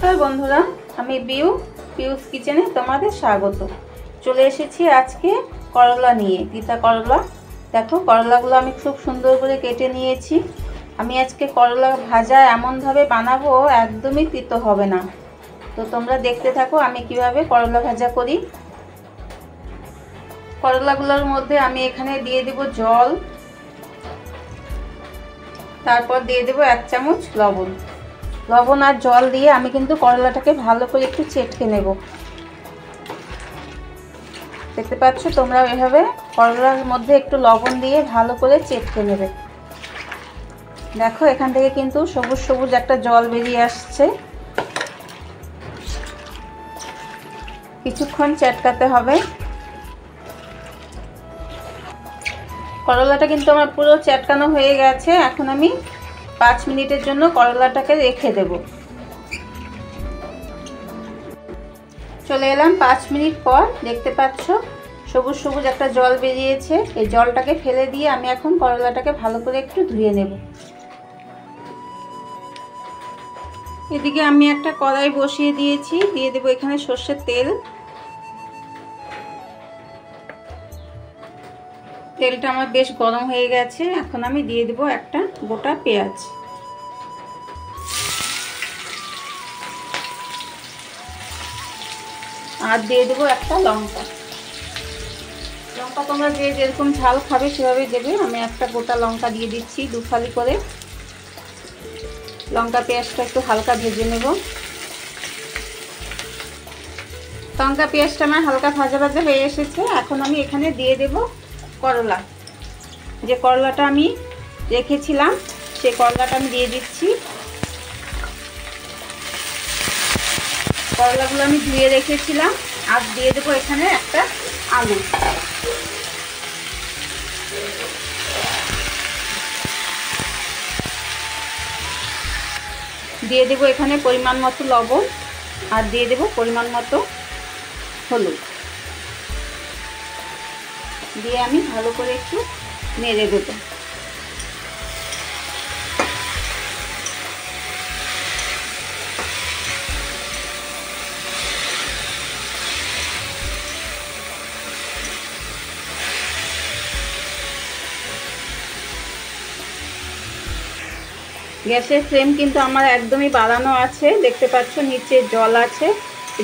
नमस्कार बंधुरा आमी पियूष किचेने तोमादेर स्वागत। चले एसेछि आजके करला निये, तीता करला। देखो करलागुलो आमी खूब सुंदर करे केटे नियेछि। आमी आजके करला भाजा एमन भावे बानाबो एकदमई तीतो होबे ना। तो तोमरा देखते थाको आमी किभाबे करला भाजा करी। करलागुलोर मध्य आमी एखाने दिये देब जल, तारपर दिये देब 1 चामच लवण। लवण और जल दिए आमी किन्तु करलाटाके भालो करे एकटु चेटके नेब। देखते पाচ্ছ তোমরা এভাবে করলার মধ্যে একটু লবণ দিয়ে ভালো করে চেটকে নেবে। দেখো এখান থেকে কিন্তু সবুজ সবুজ একটা জল বেরিয়ে আসছে। কিছুক্ষণ চটকাতে হবে। করলাটা কিন্তু আমার পুরো চটকানো হয়ে গেছে। এখন আমি 5 মিনিটের জন্য করলাটাকে রেখে দেব। চলে এলাম 5 মিনিট পর। দেখতে পাচ্ছ সবুজ সবুজ একটা জল বেরিয়েছে। এই জলটাকে ফেলে দিয়ে আমি এখন করলাটাকে ভালো করে একটু ধুয়ে নেব। এদিকে আমি একটা কড়াই বসিয়ে দিয়েছি, দিয়ে দেব এখানে সরষের তেল। তেলটা আমার বেশ গরম হয়ে গেছে। এখন আমি দিয়ে দেব একটা গোটা পেঁয়াজ আর দিয়ে দেব একটা লঙ্কা। লঙ্কা তোমরা যে যেরকম ঝাল খাবে সেভাবে দেবে। আমি একটা গোটা লঙ্কা দিয়ে দিচ্ছি 2 ফালি করে। লঙ্কা পেঁয়াজটা একটু হালকা ভেজে নেব। লঙ্কা পেঁয়াজটা আমার হালকা ভাজা ভাজা হয়ে এসেছে। এখন আমি এখানে দিয়ে দেব করলা। যে করলাটা আমি রেখেছিলাম সেই করলাটা আমি দিয়ে দিচ্ছি। করলাগুলো আমি ধুয়ে রেখেছিলাম। আর দিয়ে দেবো এখানে একটা আলু। দিয়ে দেবো এখানে পরিমাণ মতো লবণ আর দিয়ে দেবো পরিমাণ মতো হলুদ। দিয়ে আমি ভালো করে একটু নেড়ে দেবো। গ্যাসের ফ্লেম কিন্তু আমার একদমই বাড়ানো আছে। দেখতে পাচ্ছ নিচে জল আছে।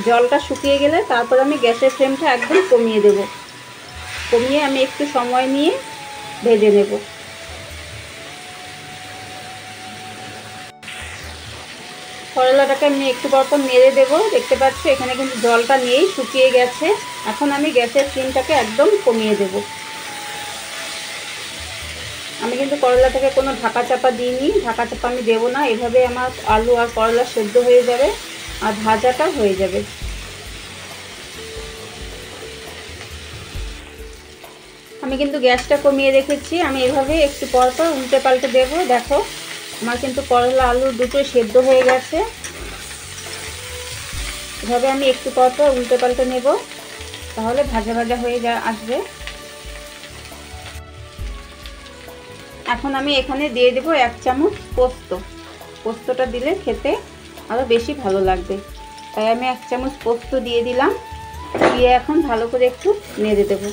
জলটা শুকিয়ে গেলে তারপর আমি গ্যাসের ফ্লেমটা একদম কমিয়ে দেব। কমিয়ে আমি একটু সময় নিয়ে ভেজে নেব। করলাটাকে আমি একটু পর নেড়ে দেবো। দেখতে পাচ্ছ এখানে কিন্তু জলটা নিয়েই শুকিয়ে গেছে। এখন আমি গ্যাসের ফ্লেমটাকে একদম কমিয়ে দেব। আমি কিন্তু করলাটাকে কোনো ঢাকা চাপা দিইনি। ঢাকা চাপা আমি দেবো না। এভাবে আমার আলু আর করলা সেদ্ধ হয়ে যাবে আর ভাজাটা হয়ে যাবে। আমি কিন্তু গ্যাসটা কমিয়ে রেখেছি। আমি এভাবে একটু পর পর উল্টে পাল্টে দেবো। দেখো আমার কিন্তু করলা আলু দুটোই সেদ্ধ হয়ে গেছে। এভাবে আমি একটু পর পর উল্টে পাল্টে নেব, তাহলে ভাজা ভাজা হয়ে আসবে। এখন আমি এখানে দিয়ে দেব 1 চামচ পোস্ত। পোস্তটা দিলে খেতে আরও বেশি ভালো লাগবে, তাই আমি 1 চামচ পোস্ত দিয়ে দিলাম। দিয়ে এখন ভালো করে একটু নেড়ে দেব।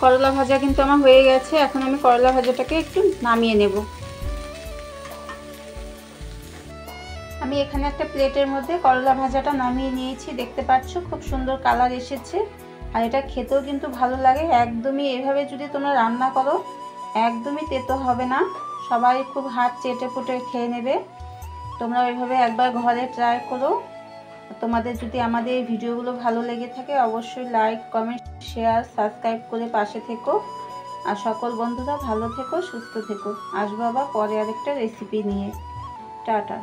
করলা ভাজা কিন্তু আমার হয়ে গেছে। এখন আমি করলা ভাজাটাকে একটু নামিয়ে নেব। আমি এখানে একটা প্লেটের মধ্যে করলা ভাজাটা নামিয়ে নিয়েছি। দেখতে পাচ্ছ খুব সুন্দর কালার এসেছে আর এটা খেতেও কিন্তু ভালো লাগে। একদমই এভাবে যদি তোমরা রান্না করো একদমই তেতো হবে না। সবাই খুব হাত চেটে পুটে খেয়ে নেবে। তোমরা ওইভাবে একবার ঘরে ট্রাই করো। তোমাদের যদি আমাদের এই ভিডিওগুলো ভালো লেগে থাকে অবশ্যই লাইক কমেন্ট শেয়ার সাবস্ক্রাইব করে পাশে থেকো। আর সকল বন্ধুরা ভালো থেকো, সুস্থ থেকো। আসবো আবার পরে আরেকটা রেসিপি নিয়ে। টাটা।